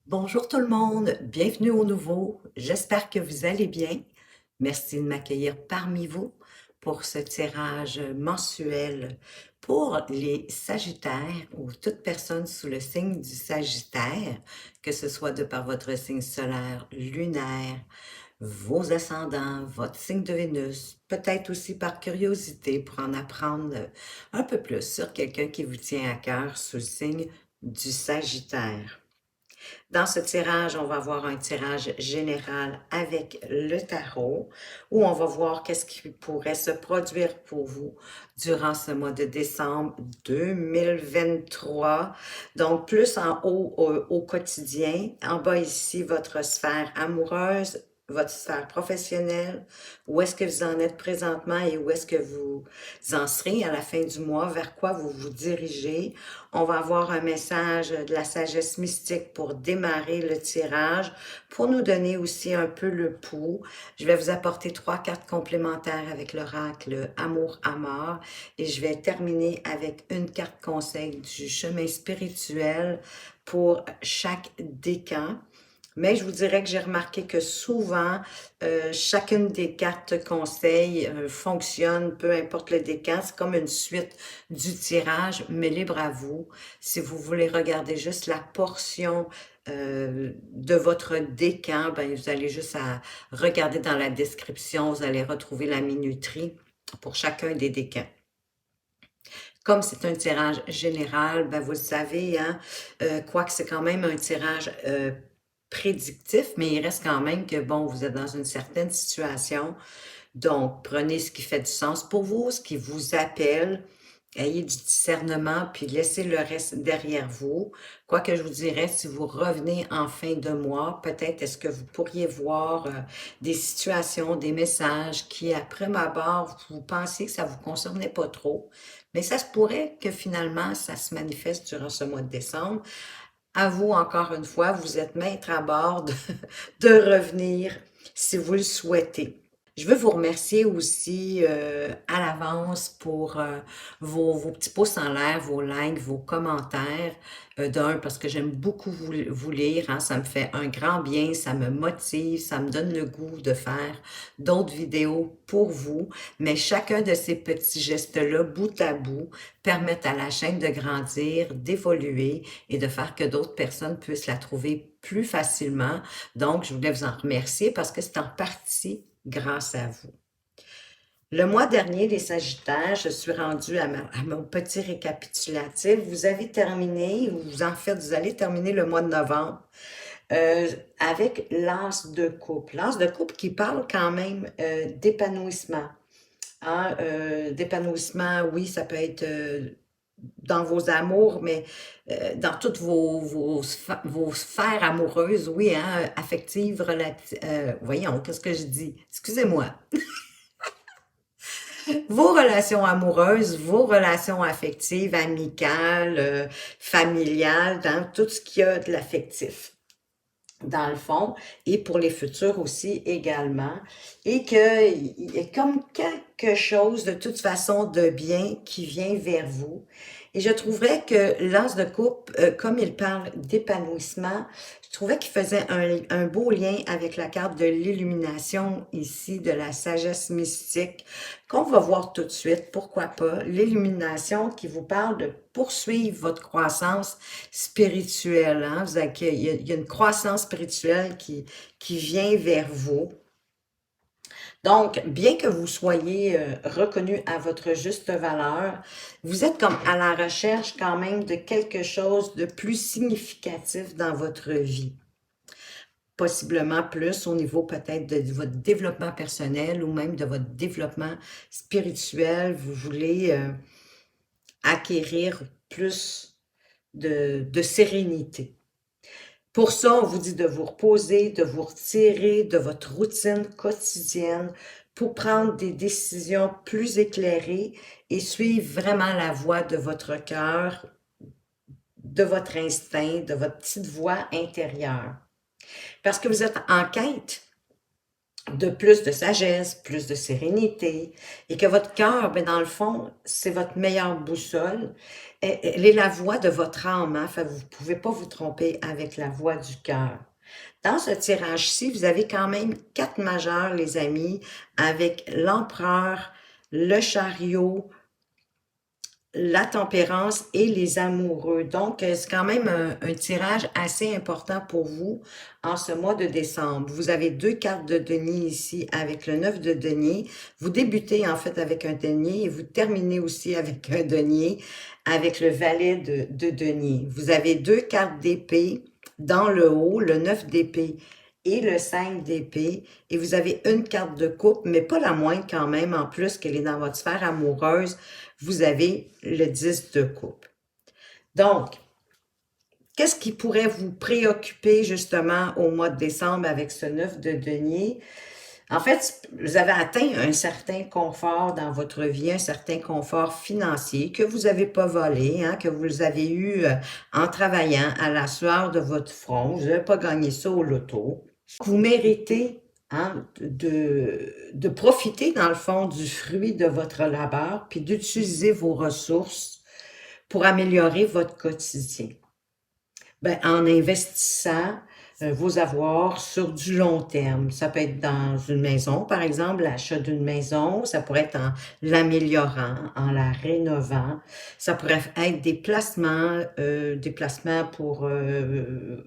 Bonjour tout le monde, bienvenue au nouveau. J'espère que vous allez bien. Merci de m'accueillir parmi vous pour ce tirage mensuel pour les Sagittaires ou toute personne sous le signe du Sagittaire, que ce soit de par votre signe solaire, lunaire, vos ascendants, votre signe de Vénus, peut-être aussi par curiosité pour en apprendre un peu plus sur quelqu'un qui vous tient à cœur sous le signe du Sagittaire. Dans ce tirage, on va avoir un tirage général avec le tarot, où on va voir qu'est-ce qui pourrait se produire pour vous durant ce mois de décembre 2023. Donc, plus en haut au quotidien, en bas ici, votre sphère amoureuse, votre sphère professionnelle, où est-ce que vous en êtes présentement et où est-ce que vous en serez à la fin du mois, vers quoi vous vous dirigez. On va avoir un message de la sagesse mystique pour démarrer le tirage, pour nous donner aussi un peu le pouls. Je vais vous apporter 3 cartes complémentaires avec l'oracle Amour à mort et je vais terminer avec une carte conseil du chemin spirituel pour chaque décan. Mais je vous dirais que j'ai remarqué que souvent, chacune des cartes conseils fonctionne, peu importe le décan. C'est comme une suite du tirage, mais libre à vous. Si vous voulez regarder juste la portion de votre décan, ben, vous allez juste à regarder dans la description, vous allez retrouver la minuterie pour chacun des décans. Comme c'est un tirage général, ben vous le savez, hein, quoique c'est quand même un tirage prédictif, mais il reste quand même que, bon, vous êtes dans une certaine situation. Donc, prenez ce qui fait du sens pour vous, ce qui vous appelle. Ayez du discernement, puis laissez le reste derrière vous. Quoi que je vous dirais, si vous revenez en fin de mois, peut-être est-ce que vous pourriez voir des situations, des messages qui, après ma barre, vous pensiez que ça vous concernait pas trop. Mais ça se pourrait que finalement, ça se manifeste durant ce mois de décembre. À vous, encore une fois, vous êtes maître à bord de revenir si vous le souhaitez. Je veux vous remercier aussi à l'avance pour vos petits pouces en l'air, vos likes, vos commentaires. D'un, parce que j'aime beaucoup vous lire, hein, ça me fait un grand bien, ça me motive, ça me donne le goût de faire d'autres vidéos pour vous. Mais chacun de ces petits gestes-là, bout à bout, permettent à la chaîne de grandir, d'évoluer et de faire que d'autres personnes puissent la trouver plus facilement. Donc, je voulais vous en remercier parce que c'est en partie grâce à vous. Le mois dernier, les Sagittaires, je suis rendue à mon petit récapitulatif. Vous avez terminé, ou vous allez terminer le mois de novembre avec l'As de coupe. L'As de coupe qui parle quand même d'épanouissement. Hein, d'épanouissement, oui, ça peut être dans vos amours, mais dans toutes vos sphères amoureuses, oui, hein, affectives, relatives. Voyons, qu'est-ce que je dis? Excusez-moi. Vos relations amoureuses, vos relations affectives, amicales, familiales, dans tout ce qui a de l'affectif dans le fond, et pour les futurs aussi également, et qu'il y a comme quelque chose de toute façon de bien qui vient vers vous. Et je trouverais que l'as de coupe, comme il parle d'épanouissement, je trouvais qu'il faisait un beau lien avec la carte de l'illumination ici, de la sagesse mystique, qu'on va voir tout de suite, pourquoi pas, l'illumination qui vous parle de poursuivre votre croissance spirituelle. Hein? Il y a une croissance spirituelle qui vient vers vous. Donc, bien que vous soyez reconnu à votre juste valeur, vous êtes comme à la recherche quand même de quelque chose de plus significatif dans votre vie. Possiblement plus au niveau peut-être de votre développement personnel ou même de votre développement spirituel. Vous voulez acquérir plus de sérénité. Pour ça, on vous dit de vous reposer, de vous retirer de votre routine quotidienne pour prendre des décisions plus éclairées et suivre vraiment la voie de votre cœur, de votre instinct, de votre petite voix intérieure. Parce que vous êtes en quête de plus de sagesse, plus de sérénité, et que votre cœur, ben, dans le fond, c'est votre meilleure boussole. Elle est la voix de votre âme, hein, fait, vous ne pouvez pas vous tromper avec la voix du cœur. Dans ce tirage-ci, vous avez quand même 4 majeurs, les amis, avec l'empereur, le chariot, la tempérance et les amoureux. Donc, c'est quand même un tirage assez important pour vous en ce mois de décembre. Vous avez 2 cartes de denier ici avec le 9 de denier. Vous débutez en fait avec un denier et vous terminez aussi avec un denier avec le valet de denier. Vous avez 2 cartes d'épée dans le haut, le 9 d'épée et le 5 d'épée, et vous avez une carte de coupe, mais pas la moindre quand même, en plus qu'elle est dans votre sphère amoureuse, vous avez le 10 de coupe. Donc, qu'est-ce qui pourrait vous préoccuper justement au mois de décembre avec ce 9 de denier? En fait, vous avez atteint un certain confort dans votre vie, un certain confort financier que vous n'avez pas volé, hein, que vous avez eu en travaillant à la sueur de votre front. Vous n'avez pas gagné ça au loto. Vous méritez, hein, de profiter, dans le fond, du fruit de votre labeur, puis d'utiliser vos ressources pour améliorer votre quotidien. Ben, en investissant vos avoirs sur du long terme. Ça peut être dans une maison, par exemple, l'achat d'une maison. Ça pourrait être en l'améliorant, en la rénovant. Ça pourrait être des placements pour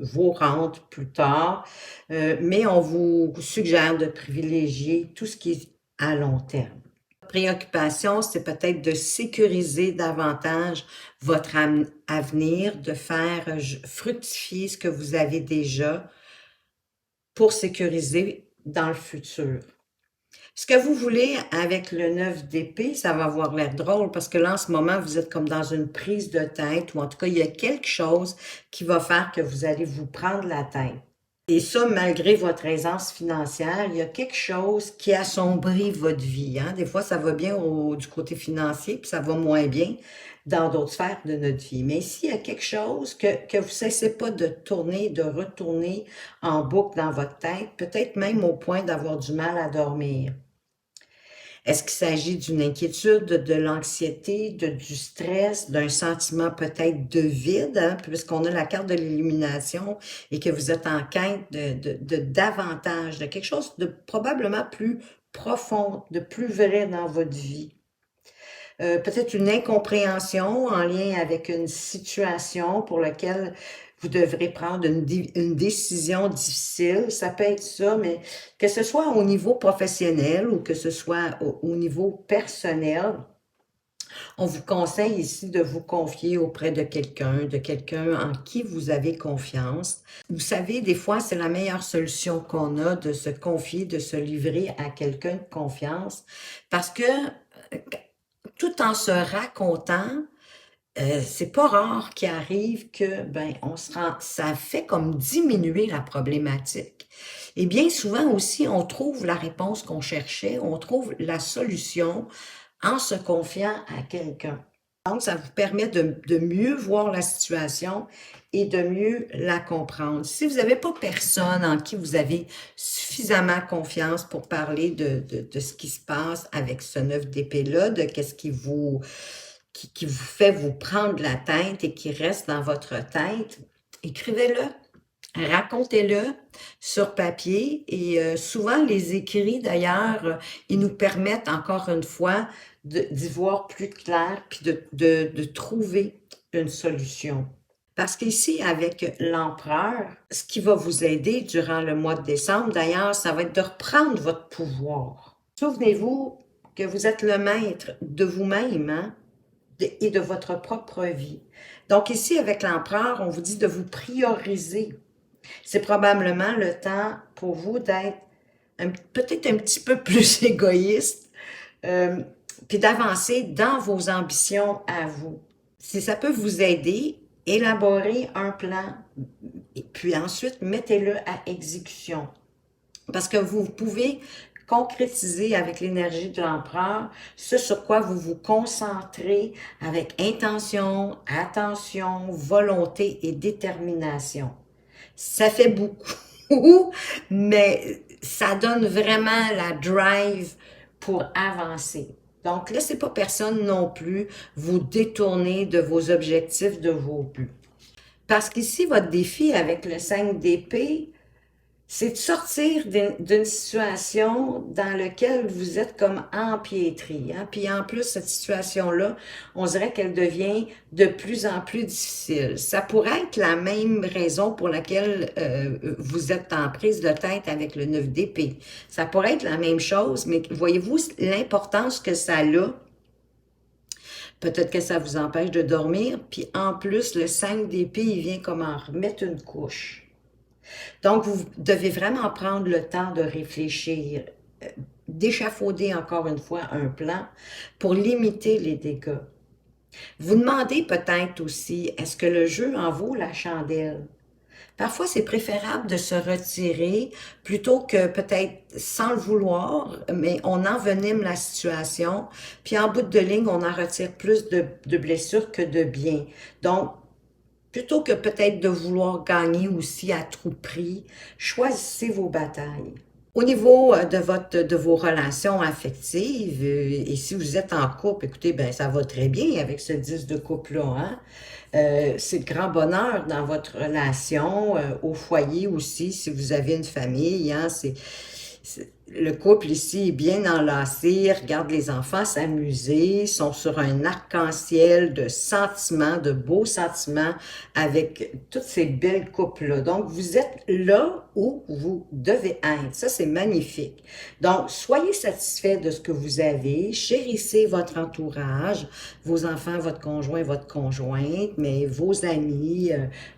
vos rentes plus tard. Mais on vous suggère de privilégier tout ce qui est à long terme. Préoccupation, c'est peut-être de sécuriser davantage votre avenir, de faire fructifier ce que vous avez déjà pour sécuriser dans le futur. Ce que vous voulez avec le 9 d'épée, ça va avoir l'air drôle parce que là, en ce moment, vous êtes comme dans une prise de tête ou en tout cas, il y a quelque chose qui va faire que vous allez vous prendre la tête. Et ça, malgré votre aisance financière, il y a quelque chose qui assombrit votre vie, hein. Des fois, ça va bien du côté financier, puis ça va moins bien dans d'autres sphères de notre vie. Mais ici, il y a quelque chose que vous ne cessez pas de tourner, de retourner en boucle dans votre tête, peut-être même au point d'avoir du mal à dormir. Est-ce qu'il s'agit d'une inquiétude, de l'anxiété, du stress, d'un sentiment peut-être de vide, hein, puisqu'on a la carte de l'illumination et que vous êtes en quête de davantage, de quelque chose de probablement plus profond, de plus vrai dans votre vie? Peut-être une incompréhension en lien avec une situation pour laquelle vous devrez prendre une décision difficile. Ça peut être ça, mais que ce soit au niveau professionnel ou que ce soit au niveau personnel, on vous conseille ici de vous confier auprès de quelqu'un en qui vous avez confiance. Vous savez, des fois, c'est la meilleure solution qu'on a de se confier, de se livrer à quelqu'un de confiance parce que tout en se racontant, c'est pas rare qu'il arrive que, ben, ça fait comme diminuer la problématique. Et bien souvent aussi, on trouve la réponse qu'on cherchait, on trouve la solution en se confiant à quelqu'un. Donc, ça vous permet de mieux voir la situation et de mieux la comprendre. Si vous n'avez pas personne en qui vous avez suffisamment confiance pour parler de ce qui se passe avec ce 9 d'épée-là, de qu'est-ce qui vous fait vous prendre la tête et qui reste dans votre tête, écrivez-le, racontez-le sur papier et souvent les écrits d'ailleurs, ils nous permettent encore une fois d'y voir plus clair puis de trouver une solution. Parce qu'ici, avec l'empereur, ce qui va vous aider durant le mois de décembre, d'ailleurs, ça va être de reprendre votre pouvoir. Souvenez-vous que vous êtes le maître de vous-même, hein? Et de votre propre vie. Donc ici, avec l'empereur, on vous dit de vous prioriser. C'est probablement le temps pour vous d'être peut-être un petit peu plus égoïste, puis d'avancer dans vos ambitions à vous. Si ça peut vous aider, élaborez un plan, et puis ensuite, mettez-le à exécution. Parce que vous pouvez concrétiser avec l'énergie de l'empereur ce sur quoi vous vous concentrez avec intention, attention, volonté et détermination. Ça fait beaucoup, mais ça donne vraiment la drive pour avancer. Donc, laissez pas personne non plus vous détourner de vos objectifs, de vos buts. Parce qu'ici, votre défi avec le 5 d'épée, c'est de sortir d'une situation dans laquelle vous êtes comme empiétré. Hein? Puis en plus, cette situation-là, on dirait qu'elle devient de plus en plus difficile. Ça pourrait être la même raison pour laquelle vous êtes en prise de tête avec le 9 d'épée. Ça pourrait être la même chose, mais voyez-vous l'importance que ça a. Peut-être que ça vous empêche de dormir. Puis en plus, le 5 d'épée, il vient comme en remettre une couche. Donc, vous devez vraiment prendre le temps de réfléchir, d'échafauder encore une fois un plan pour limiter les dégâts. Vous demandez peut-être aussi, est-ce que le jeu en vaut la chandelle? Parfois, c'est préférable de se retirer plutôt que peut-être sans le vouloir, mais on envenime la situation, puis en bout de ligne, on en retire plus de blessures que de bien. Donc, plutôt que peut-être de vouloir gagner aussi à tout prix, choisissez vos batailles. Au niveau de vos relations affectives, et si vous êtes en couple, écoutez, ben ça va très bien avec ce 10 de couple-là, hein? C'est le grand bonheur dans votre relation, au foyer aussi, si vous avez une famille, hein? Le couple ici est bien enlacé, regarde les enfants s'amuser, sont sur un arc-en-ciel de sentiments, de beaux sentiments avec toutes ces belles couples-là. Donc, vous êtes là où vous devez être. Ça, c'est magnifique. Donc, soyez satisfait de ce que vous avez, chérissez votre entourage, vos enfants, votre conjoint, votre conjointe, mais vos amis,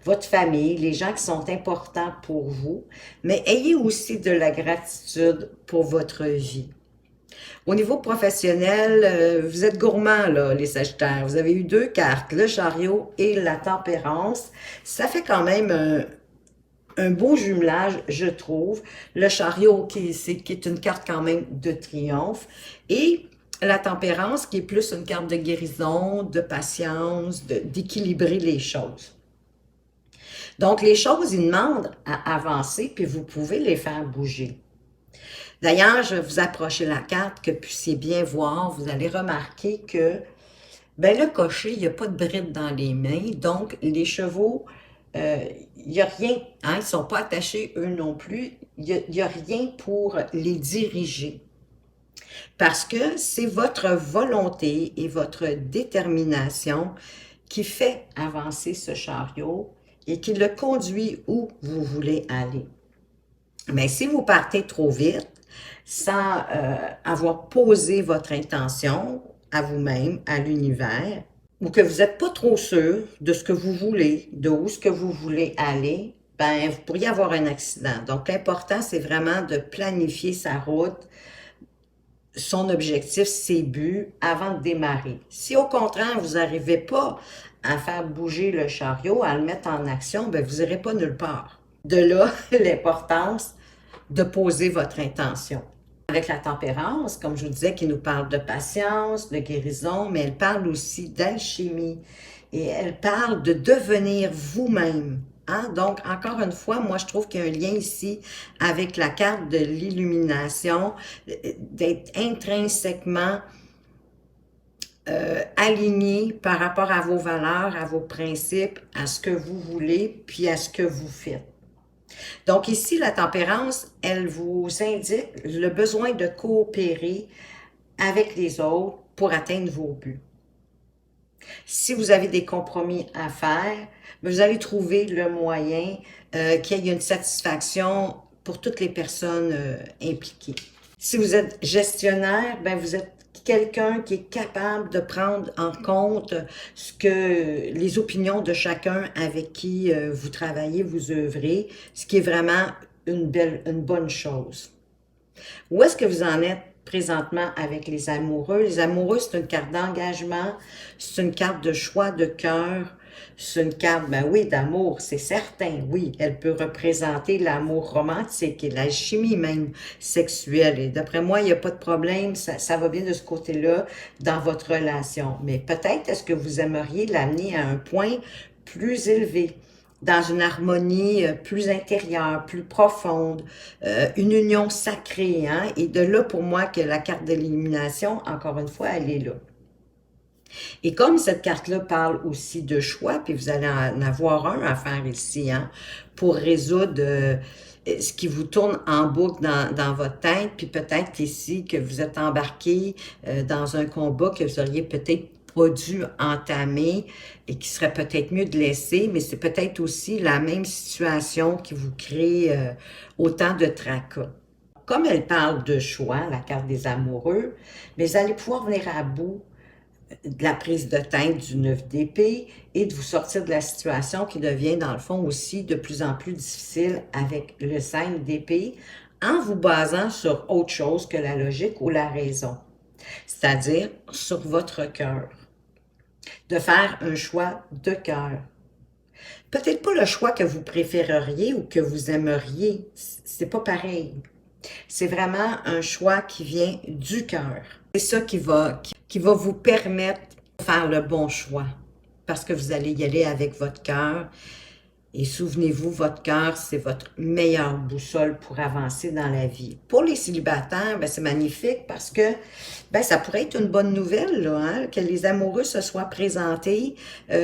votre famille, les gens qui sont importants pour vous, mais ayez aussi de la gratitude pour votre vie. Au niveau professionnel, vous êtes gourmands, là, les Sagittaires. Vous avez eu 2 cartes, le chariot et la tempérance. Ça fait quand même un beau jumelage, je trouve. Le chariot, qui est une carte quand même de triomphe. Et la tempérance, qui est plus une carte de guérison, de patience, d'équilibrer les choses. Donc, les choses, ils demandent à avancer, puis vous pouvez les faire bouger. D'ailleurs, je vais vous approcher la carte, que vous puissiez bien voir. Vous allez remarquer que ben, le cocher, il n'y a pas de bride dans les mains. Donc, les chevaux, il n'y a rien. Hein, ils ne sont pas attachés, eux non plus. Il n'y a rien pour les diriger. Parce que c'est votre volonté et votre détermination qui fait avancer ce chariot et qui le conduit où vous voulez aller. Mais si vous partez trop vite, sans avoir posé votre intention à vous-même, à l'univers, ou que vous n'êtes pas trop sûr de ce que vous voulez, de où ce que vous voulez aller, ben vous pourriez avoir un accident. Donc, l'important, c'est vraiment de planifier sa route, son objectif, ses buts, avant de démarrer. Si au contraire, vous n'arrivez pas à faire bouger le chariot, à le mettre en action, ben vous n'irez pas nulle part. De là, l'importance de poser votre intention. Avec la tempérance, comme je vous disais, qui nous parle de patience, de guérison, mais elle parle aussi d'alchimie. Et elle parle de devenir vous-même. Hein? Donc, encore une fois, moi, je trouve qu'il y a un lien ici avec la carte de l'illumination, d'être intrinsèquement aligné par rapport à vos valeurs, à vos principes, à ce que vous voulez, puis à ce que vous faites. Donc ici, la tempérance, elle vous indique le besoin de coopérer avec les autres pour atteindre vos buts. Si vous avez des compromis à faire, vous allez trouver le moyen qu'il y ait une satisfaction pour toutes les personnes impliquées. Si vous êtes gestionnaire, ben vous êtes quelqu'un qui est capable de prendre en compte les opinions de chacun avec qui vous travaillez, vous œuvrez, ce qui est vraiment une bonne chose. Où est-ce que vous en êtes présentement avec les amoureux? Les amoureux, c'est une carte d'engagement, c'est une carte de choix de cœur, c'est une carte, ben oui, d'amour, c'est certain, oui. Elle peut représenter l'amour romantique et l'alchimie même sexuelle. Et d'après moi, il n'y a pas de problème, ça va bien de ce côté-là dans votre relation. Mais peut-être est-ce que vous aimeriez l'amener à un point plus élevé, dans une harmonie plus intérieure, plus profonde, une union sacrée, hein? Et de là, pour moi, que la carte de l'illumination, encore une fois, elle est là. Et comme cette carte-là parle aussi de choix, puis vous allez en avoir un à faire ici, hein, pour résoudre ce qui vous tourne en boucle dans votre tête, puis peut-être ici que vous êtes embarqué dans un combat que vous auriez peut-être pas dû entamer et qui serait peut-être mieux de laisser, mais c'est peut-être aussi la même situation qui vous crée autant de tracas. Comme elle parle de choix, la carte des amoureux, mais vous allez pouvoir venir à bout de la prise de tête du 9 d'épée et de vous sortir de la situation qui devient, dans le fond, aussi de plus en plus difficile avec le 5 d'épée en vous basant sur autre chose que la logique ou la raison, c'est-à-dire sur votre cœur. De faire un choix de cœur. Peut-être pas le choix que vous préféreriez ou que vous aimeriez, c'est pas pareil. C'est vraiment un choix qui vient du cœur. C'est ça qui va vous permettre de faire le bon choix. Parce que vous allez y aller avec votre cœur. Et souvenez-vous, votre cœur, c'est votre meilleure boussole pour avancer dans la vie. Pour les célibataires, ben, c'est magnifique parce que ben, ça pourrait être une bonne nouvelle, là, hein, que les amoureux se soient présentés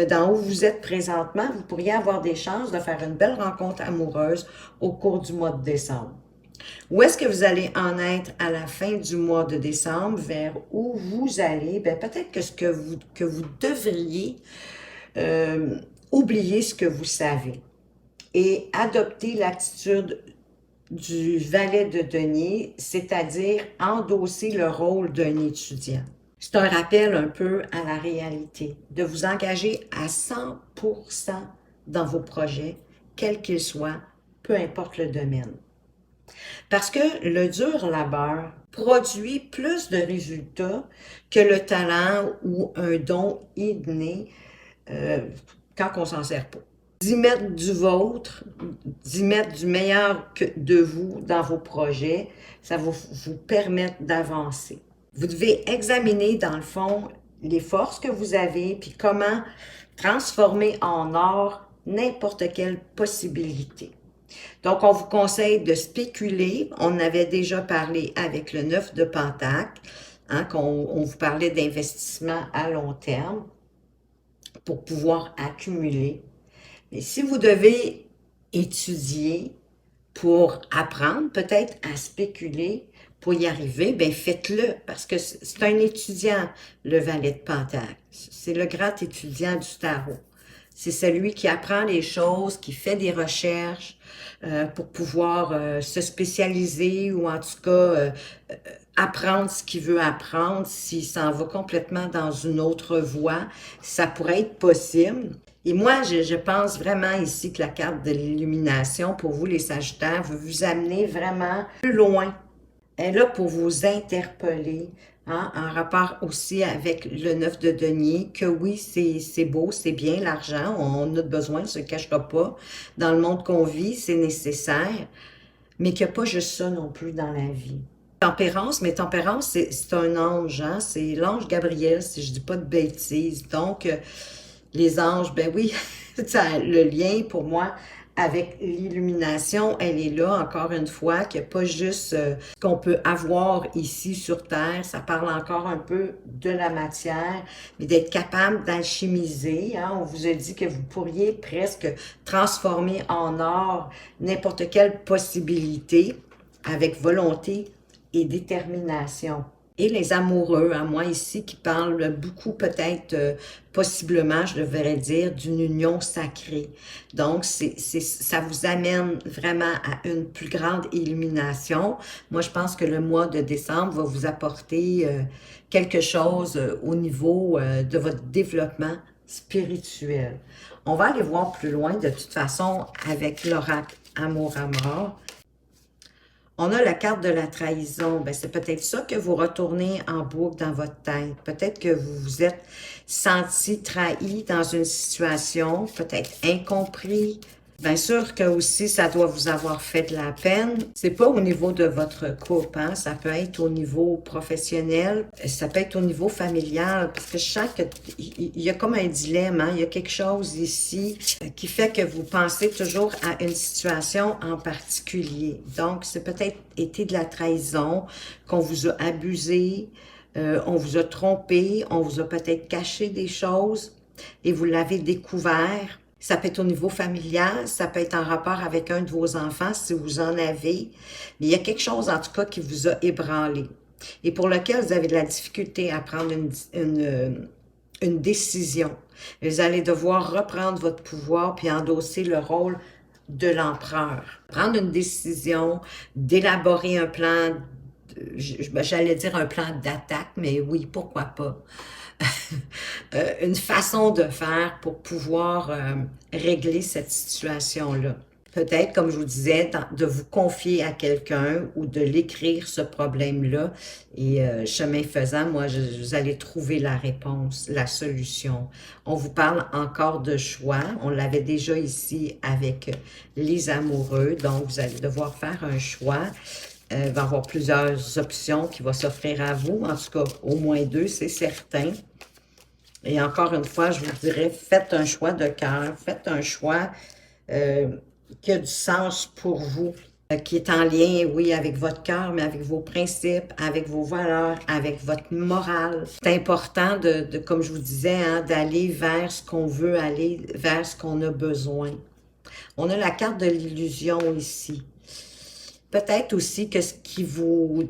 dans où vous êtes présentement. Vous pourriez avoir des chances de faire une belle rencontre amoureuse au cours du mois de décembre. Où est-ce que vous allez en être à la fin du mois de décembre, vers où vous allez? Ben, peut-être que vous devriez oublier ce que vous savez et adopter l'attitude du valet de denier, c'est-à-dire endosser le rôle d'un étudiant. C'est un rappel un peu à la réalité, de vous engager à 100% dans vos projets, quels qu'ils soient, peu importe le domaine. Parce que le dur labeur produit plus de résultats que le talent ou un don inné quand on s'en sert pas. D'y mettre du vôtre, d'y mettre du meilleur de vous dans vos projets, ça va vous permettre d'avancer. Vous devez examiner dans le fond les forces que vous avez, puis comment transformer en or n'importe quelle possibilité. Donc, on vous conseille de spéculer. On avait déjà parlé avec le 9 de Pentacle, hein, qu'on vous parlait d'investissement à long terme pour pouvoir accumuler. Mais si vous devez étudier pour apprendre peut-être à spéculer, pour y arriver, bien faites-le, parce que c'est un étudiant, le valet de Pentacle. C'est le grand étudiant du tarot. C'est celui qui apprend les choses, qui fait des recherches pour pouvoir se spécialiser ou en tout cas apprendre ce qu'il veut apprendre. S'il s'en va complètement dans une autre voie, ça pourrait être possible. Et moi, je pense vraiment ici que la carte de l'illumination, pour vous les Sagittaires, veut vous amener vraiment plus loin. Elle est là pour vous interpeller, hein, en rapport aussi avec le 9 de denier, que oui, c'est beau, c'est bien l'argent, on a besoin, on ne se cachera pas. Dans le monde qu'on vit, c'est nécessaire, mais qu'il n'y a pas juste ça non plus dans la vie. Tempérance, mais Tempérance, c'est un ange, hein, c'est l'ange Gabriel, si je dis pas de bêtises. Donc, les anges, ben oui, ça, le lien pour moi avec l'illumination, elle est là, encore une fois, qu'il n'y a pas juste ce qu'on peut avoir ici sur Terre, ça parle encore un peu de la matière, mais d'être capable d'alchimiser, hein. On vous a dit que vous pourriez presque transformer en or n'importe quelle possibilité avec volonté et détermination. Et les amoureux, à moi ici, qui parlent beaucoup peut-être, possiblement, je devrais dire, d'une union sacrée. Donc, ça vous amène vraiment à une plus grande illumination. Moi, je pense que le mois de décembre va vous apporter quelque chose au niveau de votre développement spirituel. On va aller voir plus loin, de toute façon, avec l'oracle Amour à mort. On a la carte de la trahison. Ben, c'est peut-être ça que vous retournez en boucle dans votre tête. Peut-être que vous vous êtes senti trahi dans une situation, peut-être incompris, Bien sûr que aussi, ça doit vous avoir fait de la peine. C'est pas au niveau de votre couple, hein? Ça peut être au niveau professionnel, ça peut être au niveau familial, parce que je sens qu'il y a comme un dilemme, hein? Il y a quelque chose ici qui fait que vous pensez toujours à une situation en particulier. Donc, c'est peut-être été de la trahison, qu'on vous a abusé, on vous a trompé, on vous a peut-être caché des choses et vous l'avez découvert. Ça peut être au niveau familial, ça peut être en rapport avec un de vos enfants si vous en avez. Mais il y a quelque chose en tout cas qui vous a ébranlé et pour lequel vous avez de la difficulté à prendre une décision. Vous allez devoir reprendre votre pouvoir puis endosser le rôle de l'empereur. Prendre une décision, d'élaborer un plan, j'allais dire un plan d'attaque, mais oui, pourquoi pas. Une façon de faire pour pouvoir régler cette situation-là. Peut-être, comme je vous disais, de vous confier à quelqu'un ou de l'écrire, ce problème-là. Et chemin faisant, moi, vous allez trouver la réponse, la solution. On vous parle encore de choix. On l'avait déjà ici avec les amoureux. Donc, vous allez devoir faire un choix. Il va y avoir plusieurs options qui vont s'offrir à vous. En tout cas, au moins deux, c'est certain. Et encore une fois, je vous dirais, faites un choix de cœur, faites un choix qui a du sens pour vous, qui est en lien, oui, avec votre cœur, mais avec vos principes, avec vos valeurs, avec votre morale. C'est important comme je vous disais, hein, d'aller vers ce qu'on veut aller, vers ce qu'on a besoin. On a la carte de l'illusion ici. Peut-être aussi que ce qui vous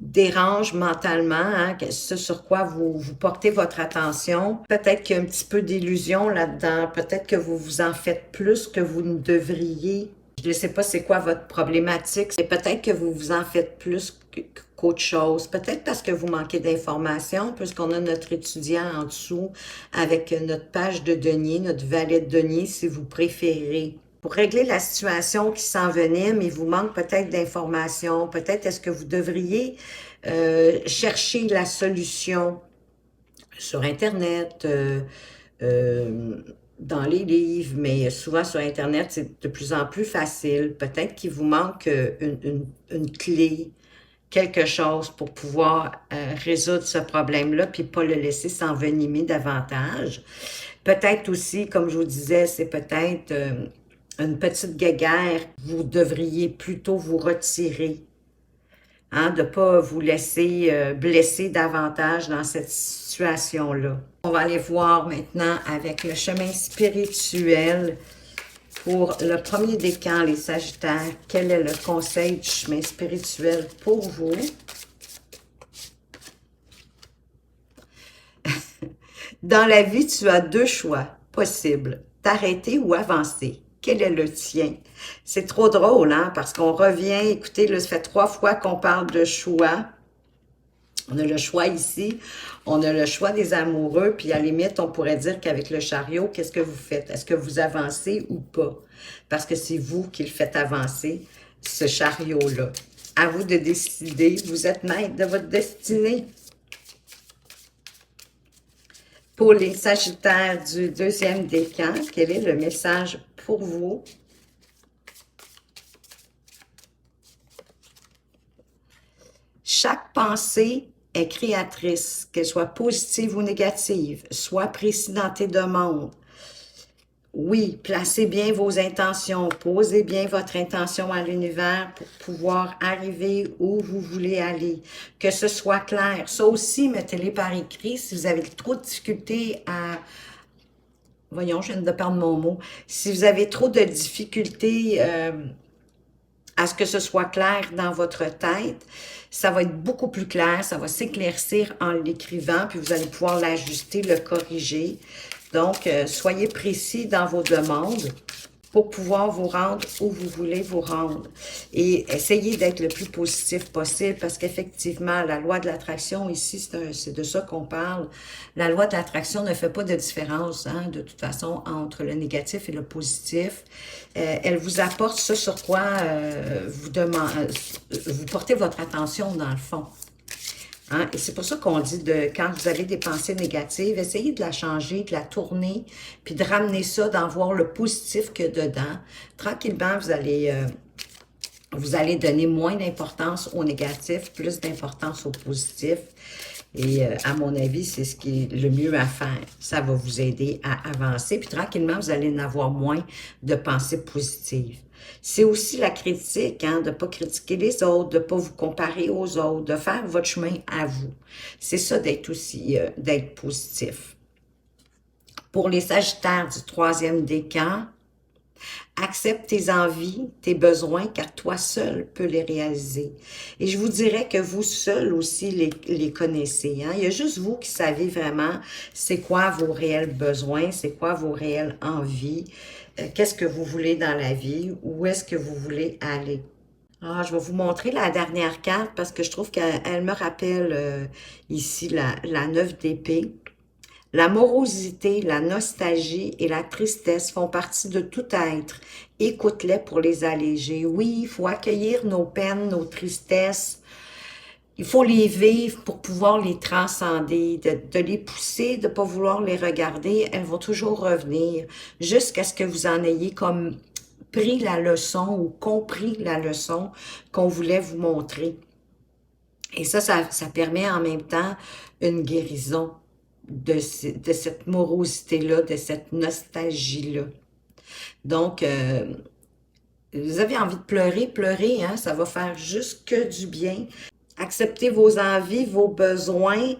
dérange mentalement, hein, ce sur quoi vous portez votre attention. Peut-être qu'il y a un petit peu d'illusion là-dedans. Peut-être que vous vous en faites plus que vous ne devriez. Je ne sais pas c'est quoi votre problématique. Et peut-être que vous vous en faites plus qu'autre chose. Peut-être parce que vous manquez d'informations, puisqu'on a notre étudiant en dessous avec notre page de denier, notre valet de denier, si vous préférez. Pour régler la situation qui s'envenime, il vous manque peut-être d'informations. Peut-être est-ce que vous devriez chercher la solution sur Internet, dans les livres, mais souvent sur Internet, c'est de plus en plus facile. Peut-être qu'il vous manque une clé, quelque chose pour pouvoir résoudre ce problème-là, puis pas le laisser s'envenimer davantage. Peut-être aussi, comme je vous disais, c'est peut-être une petite guéguerre. Vous devriez plutôt vous retirer, hein, de ne pas vous laisser blesser davantage dans cette situation-là. On va aller voir maintenant avec le chemin spirituel. Pour le premier décan, les Sagittaires, quel est le conseil du chemin spirituel pour vous? Dans la vie, tu as deux choix possibles, t'arrêter ou avancer. Quel est le tien? C'est trop drôle, hein, parce qu'on revient, écoutez, là, ça fait 3 fois qu'on parle de choix. On a le choix ici, on a le choix des amoureux, puis à la limite, on pourrait dire qu'avec le chariot, qu'est-ce que vous faites? Est-ce que vous avancez ou pas? Parce que c'est vous qui le faites avancer, ce chariot-là. À vous de décider, vous êtes maître de votre destinée. Pour les Sagittaires du deuxième décan, quel est le message pour vous? Chaque pensée est créatrice, qu'elle soit positive ou négative. Sois précis dans tes demandes. Oui, placez bien vos intentions, posez bien votre intention à l'univers pour pouvoir arriver où vous voulez aller, que ce soit clair. Ça aussi, mettez-les par écrit si vous avez trop de difficultés à... Voyons, je viens de perdre mon mot. Si vous avez trop de difficultés à ce que ce soit clair dans votre tête, ça va être beaucoup plus clair, ça va s'éclaircir en l'écrivant, puis vous allez pouvoir l'ajuster, le corriger. Donc, soyez précis dans vos demandes pour pouvoir vous rendre où vous voulez vous rendre. Et essayez d'être le plus positif possible parce qu'effectivement, la loi de l'attraction, ici, c'est de ça qu'on parle. La loi de l'attraction ne fait pas de différence, hein, de toute façon, entre le négatif et le positif. Elle vous apporte ce sur quoi vous portez votre attention dans le fond. Hein? Et c'est pour ça qu'on dit de quand vous avez des pensées négatives, essayez de la changer, de la tourner, puis de ramener ça, d'en voir le positif que dedans. Tranquillement, vous allez donner moins d'importance au négatif, plus d'importance au positif. Et à mon avis, c'est ce qui est le mieux à faire. Ça va vous aider à avancer. Puis tranquillement, vous allez en avoir moins de pensées positives. C'est aussi la critique, hein, de ne pas critiquer les autres, de ne pas vous comparer aux autres, de faire votre chemin à vous. C'est ça d'être aussi, d'être positif. Pour les Sagittaires du troisième décan, accepte tes envies, tes besoins, car toi seul peux les réaliser. Et je vous dirais que vous seul aussi les connaissez. Hein? Il y a juste vous qui savez vraiment c'est quoi vos réels besoins, c'est quoi vos réelles envies, qu'est-ce que vous voulez dans la vie, où est-ce que vous voulez aller. Ah, je vais vous montrer la dernière carte parce que je trouve qu'elle me rappelle ici la 9 d'épée. La morosité, la nostalgie et la tristesse font partie de tout être. Écoute-les pour les alléger. Oui, il faut accueillir nos peines, nos tristesses. Il faut les vivre pour pouvoir les transcender, de les pousser, de ne pas vouloir les regarder. Elles vont toujours revenir jusqu'à ce que vous en ayez comme pris la leçon ou compris la leçon qu'on voulait vous montrer. Et ça permet en même temps une guérison de cette morosité-là, de cette nostalgie-là. Donc, vous avez envie de pleurer, pleurez, hein, ça va faire juste que du bien. Acceptez vos envies, vos besoins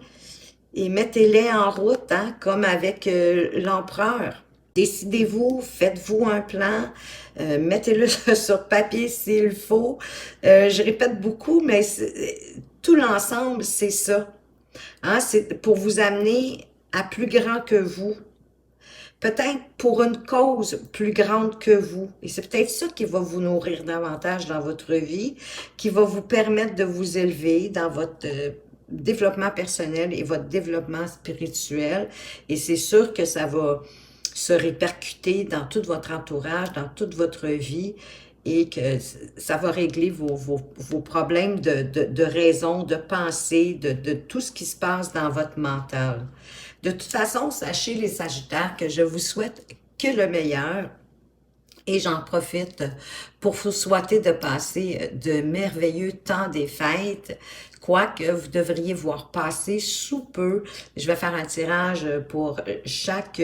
et mettez-les en route, hein, comme avec l'empereur. Décidez-vous, faites-vous un plan, mettez-le sur papier s'il faut. Je répète beaucoup, mais tout l'ensemble, c'est ça. Hein, c'est pour vous amener à plus grand que vous. Peut-être pour une cause plus grande que vous. Et c'est peut-être ça qui va vous nourrir davantage dans votre vie, qui va vous permettre de vous élever dans votre développement personnel et votre développement spirituel. Et c'est sûr que ça va se répercuter dans tout votre entourage, dans toute votre vie, et que ça va régler vos problèmes de raison, de pensée, de tout ce qui se passe dans votre mental. De toute façon, sachez les Sagittaires que je vous souhaite que le meilleur et j'en profite pour vous souhaiter de passer de merveilleux temps des fêtes, quoique vous devriez voir passer sous peu. Je vais faire un tirage pour chaque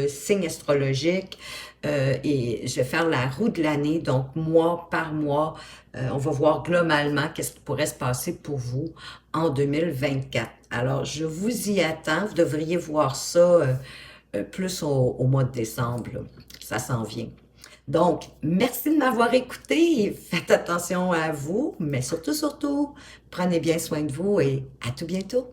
signe astrologique et je vais faire la roue de l'année, donc mois par mois. On va voir globalement qu'est-ce qui pourrait se passer pour vous en 2024. Alors, je vous y attends. Vous devriez voir ça plus au mois de décembre, là. Ça s'en vient. Donc, merci de m'avoir écouté. Faites attention à vous, mais surtout, prenez bien soin de vous et à tout bientôt.